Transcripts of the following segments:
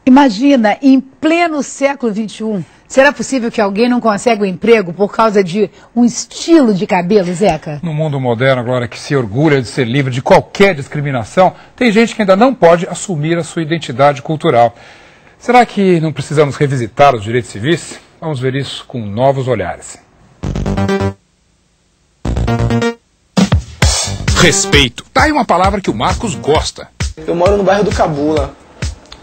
Imagina, em pleno século XXI, será possível que alguém não consiga um emprego por causa de um estilo de cabelo, Zeca? No mundo moderno, agora, que se orgulha de ser livre de qualquer discriminação, tem gente que ainda não pode assumir a sua identidade cultural. Será que não precisamos revisitar os direitos civis? Vamos ver isso com novos olhares. Respeito. Tá aí uma palavra que o Marcos gosta. Eu moro no bairro do Cabula.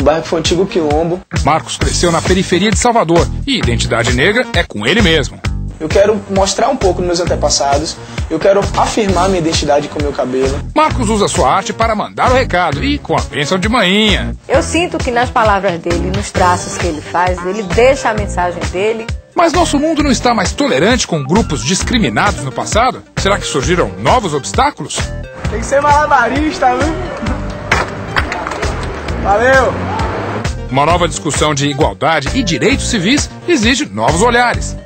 O bairro que foi o antigo Quilombo. Marcos cresceu na periferia de Salvador e identidade negra é com ele mesmo. Eu quero mostrar um pouco dos meus antepassados, eu quero afirmar minha identidade com o meu cabelo. Marcos usa sua arte para mandar o recado e com a bênção de manhinha. Eu sinto que nas palavras dele, nos traços que ele faz, ele deixa a mensagem dele. Mas nosso mundo não está mais tolerante com grupos discriminados no passado? Será que surgiram novos obstáculos? Tem que ser malabarista, viu? Valeu! Uma nova discussão de igualdade e direitos civis exige novos olhares.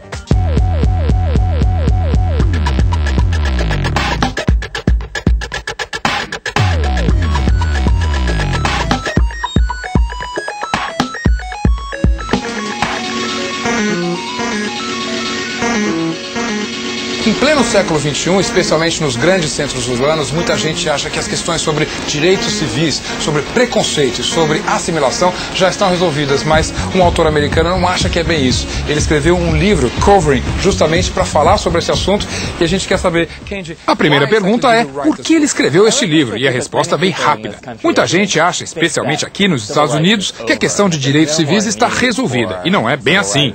Em pleno século XXI, especialmente nos grandes centros urbanos, muita gente acha que as questões sobre direitos civis, sobre preconceito e sobre assimilação já estão resolvidas, mas um autor americano não acha que é bem isso. Ele escreveu um livro, Covering, justamente para falar sobre esse assunto e a gente quer saber, Kendi... A primeira pergunta é, por que ele escreveu este livro? E a resposta é bem rápida. Muita gente acha, especialmente aqui nos Estados Unidos, que a questão de direitos civis está resolvida, e não é bem assim.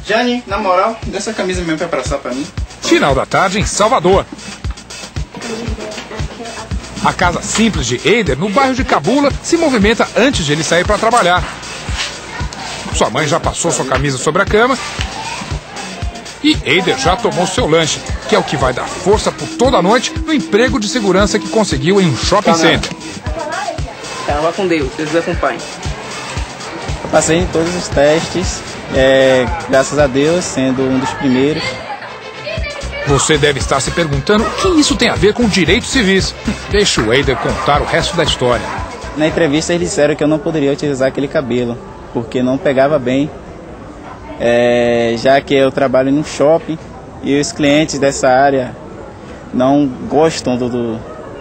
Jane, na moral, dá essa camisa mesmo pra abraçar pra mim. Final da tarde em Salvador. A casa simples de Eider, no bairro de Cabula, se movimenta antes de ele sair para trabalhar. Sua mãe já passou sua camisa sobre a cama e Eider já tomou seu lanche, que é o que vai dar força por toda a noite no emprego de segurança que conseguiu em um shopping center. Vá com Deus me acompanhe. Eu passei em todos os testes, graças a Deus, sendo um dos primeiros. Você deve estar se perguntando o que isso tem a ver com direitos civis. Deixa o Eider contar o resto da história. Na entrevista eles disseram que eu não poderia utilizar aquele cabelo, porque não pegava bem, já que eu trabalho num shopping e os clientes dessa área não gostam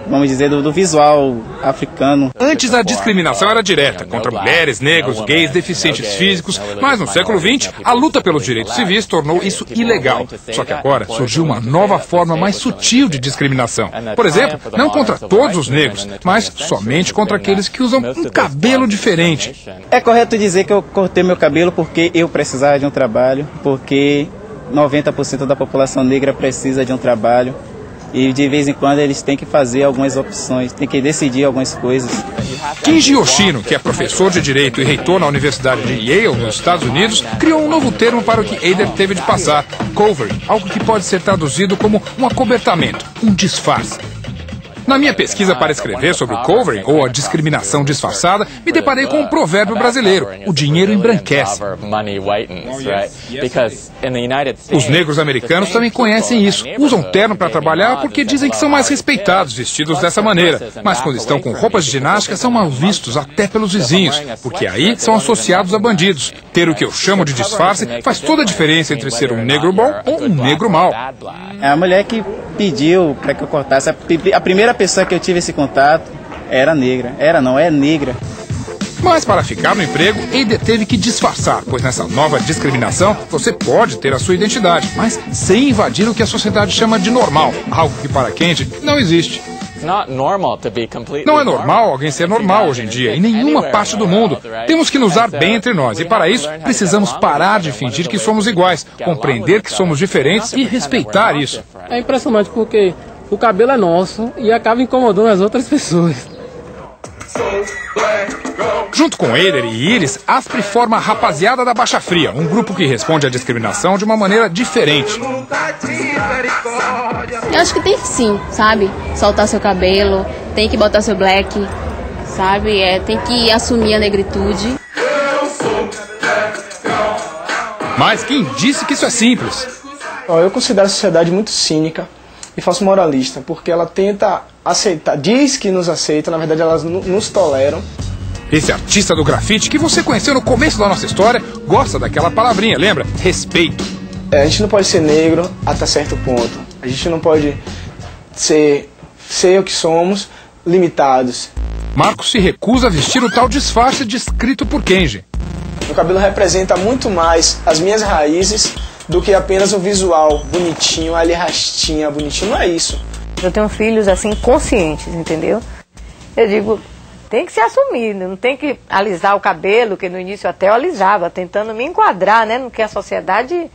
vamos dizer, do visual africano. Antes a discriminação era direta, contra mulheres, negros, gays, deficientes físicos, mas no século XX a luta pelos direitos civis tornou isso ilegal. Só que agora surgiu uma nova forma mais sutil de discriminação. Por exemplo, não contra todos os negros, mas somente contra aqueles que usam um cabelo diferente. É correto dizer que eu cortei meu cabelo porque eu precisava de um trabalho, porque 90% da população negra precisa de um trabalho. E de vez em quando eles têm que fazer algumas opções, têm que decidir algumas coisas. Kinji Yoshino, que é professor de Direito e reitor na Universidade de Yale, nos Estados Unidos, criou um novo termo para o que Eider teve de passar, covering, algo que pode ser traduzido como um acobertamento, um disfarce. Na minha pesquisa para escrever sobre o covering, ou a discriminação disfarçada, me deparei com um provérbio brasileiro: o dinheiro embranquece. Os negros americanos também conhecem isso. Usam terno para trabalhar porque dizem que são mais respeitados vestidos dessa maneira. Mas quando estão com roupas de ginástica, são mal vistos até pelos vizinhos, porque aí são associados a bandidos. Ter o que eu chamo de disfarce faz toda a diferença entre ser um negro bom ou um negro mau. A mulher que pediu para que eu cortasse, a primeira pessoa que eu tive esse contato era negra. É negra. Mas para ficar no emprego, Eider teve que disfarçar, pois nessa nova discriminação você pode ter a sua identidade, mas sem invadir o que a sociedade chama de normal, algo que para Kendi não existe. Não é normal alguém ser normal hoje em dia, em nenhuma parte do mundo. Temos que nos dar bem entre nós e para isso precisamos parar de fingir que somos iguais, compreender que somos diferentes e respeitar isso. É impressionante porque o cabelo é nosso e acaba incomodando as outras pessoas. Junto com Eider e Iris, Aspre forma a Rapaziada da Baixa Fria, um grupo que responde à discriminação de uma maneira diferente. Eu acho que tem que sim, sabe? Soltar seu cabelo, tem que botar seu black, sabe? Tem que assumir a negritude. Mas quem disse que isso é simples? Eu considero a sociedade muito cínica e falso moralista, porque ela tenta aceitar, diz que nos aceita, na verdade elas nos toleram, Esse artista do grafite que você conheceu no começo da nossa história gosta daquela palavrinha, lembra? Respeito. A gente não pode ser negro até certo ponto. A gente não pode ser o que somos, limitados. Marcos se recusa a vestir o tal disfarce descrito por Kenji. Meu cabelo representa muito mais as minhas raízes do que apenas o visual bonitinho, ali rastinha, bonitinho. Não é isso. Eu tenho filhos assim conscientes, entendeu? Eu digo, tem que se assumir, não tem que alisar o cabelo, que no início até eu alisava, tentando me enquadrar, né, no que a sociedade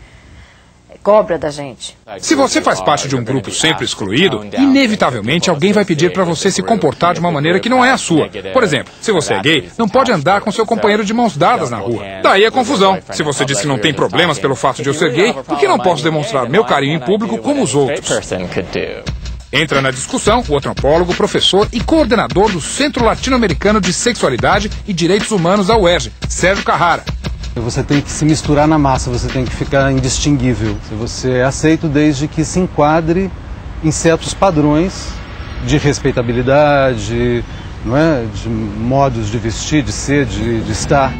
cobra da gente. Se você faz parte de um grupo sempre excluído, inevitavelmente alguém vai pedir para você se comportar de uma maneira que não é a sua. Por exemplo, se você é gay, não pode andar com seu companheiro de mãos dadas na rua. Daí a confusão. Se você diz que não tem problemas pelo fato de eu ser gay, por que não posso demonstrar meu carinho em público como os outros? Entra na discussão o antropólogo, professor e coordenador do Centro Latino-Americano de Sexualidade e Direitos Humanos da UERJ, Sérgio Carrara. Você tem que se misturar na massa, você tem que ficar indistinguível. Você é aceito desde que se enquadre em certos padrões de respeitabilidade, não é? De modos de vestir, de ser, de estar.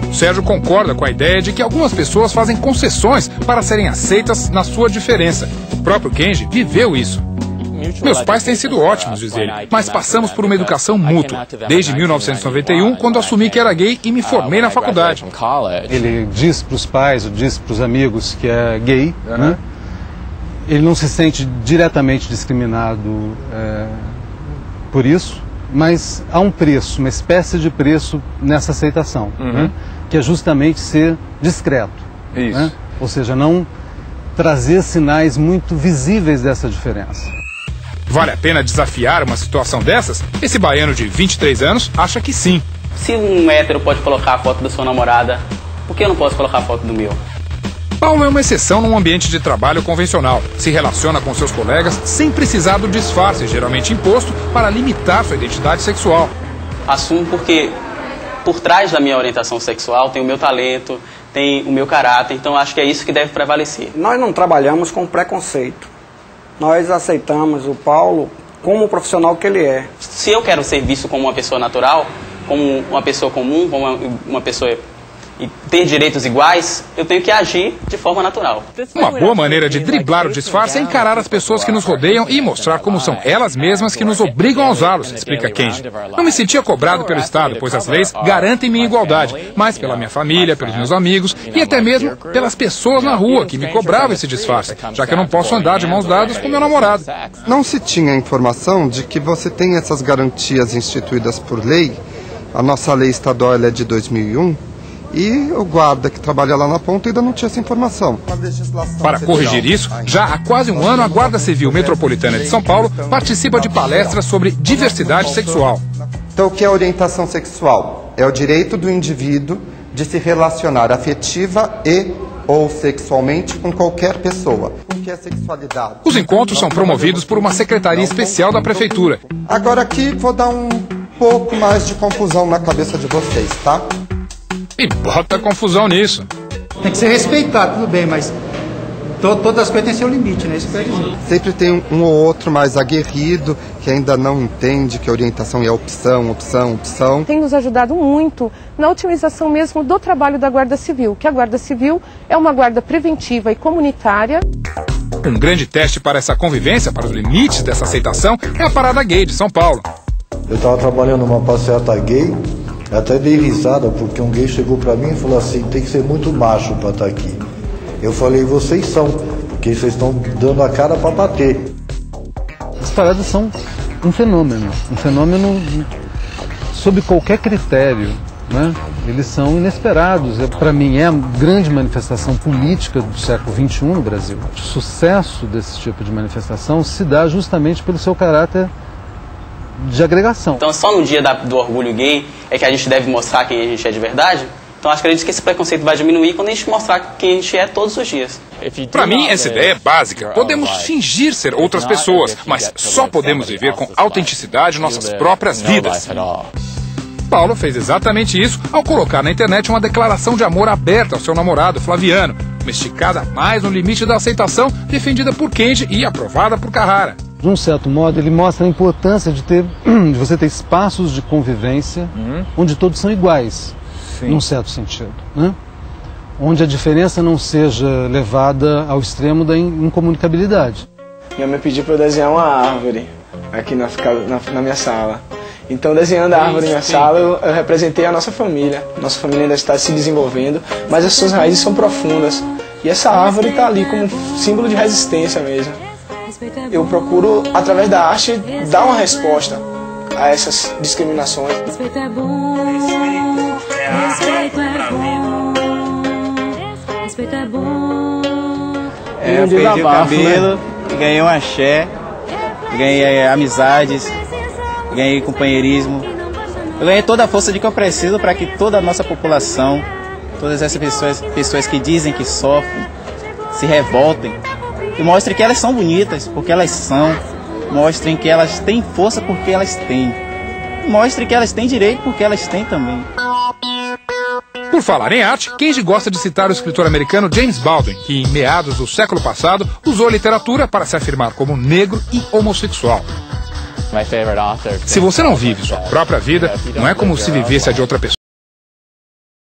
O Sérgio concorda com a ideia de que algumas pessoas fazem concessões para serem aceitas na sua diferença. O próprio Kenji viveu isso. Meus pais têm sido ótimos, diz ele, mas passamos por uma educação mútua. Desde 1991, quando assumi que era gay e me formei na faculdade. Ele diz para os pais, diz para os amigos que é gay, né? Ele não se sente diretamente discriminado por isso, mas há um preço, uma espécie de preço nessa aceitação, né? Que é justamente ser discreto. Isso. Né? Ou seja, não trazer sinais muito visíveis dessa diferença. Vale a pena desafiar uma situação dessas? Esse baiano de 23 anos acha que sim. Se um hétero pode colocar a foto da sua namorada, por que eu não posso colocar a foto do meu? Paulo é uma exceção num ambiente de trabalho convencional. Se relaciona com seus colegas sem precisar do disfarce, geralmente imposto, para limitar sua identidade sexual. Assumo porque por trás da minha orientação sexual tem o meu talento, tem o meu caráter, então acho que é isso que deve prevalecer. Nós não trabalhamos com preconceito. Nós aceitamos o Paulo como o profissional que ele é. Se eu quero ser visto como uma pessoa natural, como uma pessoa comum, como uma pessoa e ter direitos iguais, eu tenho que agir de forma natural. Uma boa maneira de driblar o disfarce é encarar as pessoas que nos rodeiam e mostrar como são elas mesmas que nos obrigam a usá-los, explica Kenji. Não me sentia cobrado pelo Estado, pois as leis garantem minha igualdade, mas pela minha família, pelos meus amigos e até mesmo pelas pessoas na rua que me cobravam esse disfarce, já que eu não posso andar de mãos dadas com meu namorado. Não se tinha informação de que você tem essas garantias instituídas por lei. A nossa lei estadual é de 2001. E o guarda que trabalha lá na ponta ainda não tinha essa informação. Para corrigir isso, já há quase um ano a Guarda Civil Metropolitana de São Paulo participa de palestras sobre diversidade sexual. Então o que é orientação sexual? É o direito do indivíduo de se relacionar afetiva ou sexualmente com qualquer pessoa. O que é sexualidade? Os encontros são promovidos por uma secretaria especial da Prefeitura. Agora aqui vou dar um pouco mais de confusão na cabeça de vocês, tá? E bota confusão nisso. Tem que ser respeitado, tudo bem, mas todas as coisas têm seu limite, né? Isso que eu quero dizer. Sempre tem um ou outro mais aguerrido que ainda não entende que a orientação é opção. Tem nos ajudado muito na otimização mesmo do trabalho da Guarda Civil, que a Guarda Civil é uma guarda preventiva e comunitária. Um grande teste para essa convivência, para os limites dessa aceitação, é a Parada Gay de São Paulo. Eu estava trabalhando numa passeata gay. Até dei risada, porque um gay chegou pra mim e falou assim, tem que ser muito macho pra estar aqui. Eu falei, vocês são, porque vocês estão dando a cara pra bater. As paradas são um fenômeno sob qualquer critério, né? Eles são inesperados. Para mim é a grande manifestação política do século XXI no Brasil. O sucesso desse tipo de manifestação se dá justamente pelo seu caráter de agregação. Então só no dia do orgulho gay é que a gente deve mostrar quem a gente é de verdade? Então acredito que esse preconceito vai diminuir quando a gente mostrar quem a gente é todos os dias. Para mim, essa ideia é básica. Podemos fingir ser outras pessoas, mas só podemos viver com autenticidade nossas próprias vidas. Paulo fez exatamente isso ao colocar na internet uma declaração de amor aberta ao seu namorado, Flaviano, uma esticada a mais no limite da aceitação defendida por Kenji e aprovada por Carrara. De um certo modo, ele mostra a importância de você ter espaços de convivência onde todos são iguais, num certo sentido, né? Onde a diferença não seja levada ao extremo da incomunicabilidade. Minha mãe pediu para eu desenhar uma árvore aqui na minha sala. Então, desenhando a árvore na minha sala, eu representei a nossa família. Nossa família ainda está se desenvolvendo, mas as suas raízes são profundas. E essa árvore está ali como símbolo de resistência mesmo. Eu procuro, através da arte, dar uma resposta a essas discriminações. Respeito é bom, respeito é bom, respeito é bom. Eu perdi o cabelo, ganhei um axé, ganhei amizades, ganhei companheirismo. Eu ganhei toda a força de que eu preciso para que toda a nossa população, todas essas pessoas que dizem que sofrem, se revoltem e mostrem que elas são bonitas porque elas são, mostrem que elas têm força porque elas têm, mostrem que elas têm direito porque elas têm também. Por falar em arte, Kenji gosta de citar o escritor americano James Baldwin, que em meados do século passado usou a literatura para se afirmar como negro e homossexual. Se você não vive sua própria vida, não é como se vivesse a de outra pessoa.